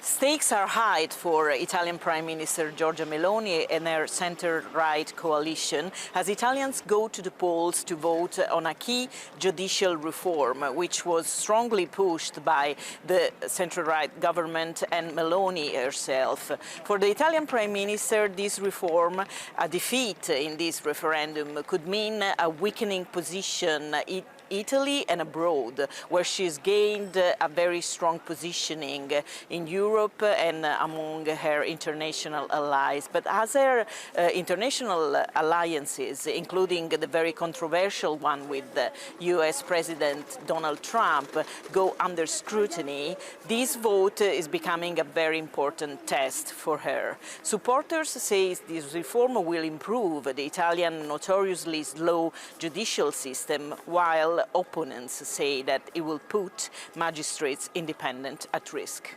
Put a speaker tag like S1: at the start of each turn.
S1: Stakes are high for Italian Prime Minister Giorgia Meloni and her centre-right coalition as Italians go to the polls to vote on a key judicial reform, which was strongly pushed by the centre-right government and Meloni herself. For the Italian Prime Minister, this reform, a defeat in this referendum, could mean a weakening position in Italy and abroad, where she's gained a very strong positioning in Europe and among her international allies. But as her international alliances, including the very controversial one with the US President Donald Trump, go under scrutiny, this vote is becoming a very important test for her. Supporters say this reform will improve the Italian notoriously slow judicial system, while opponents say that it will put magistrates' independence at risk.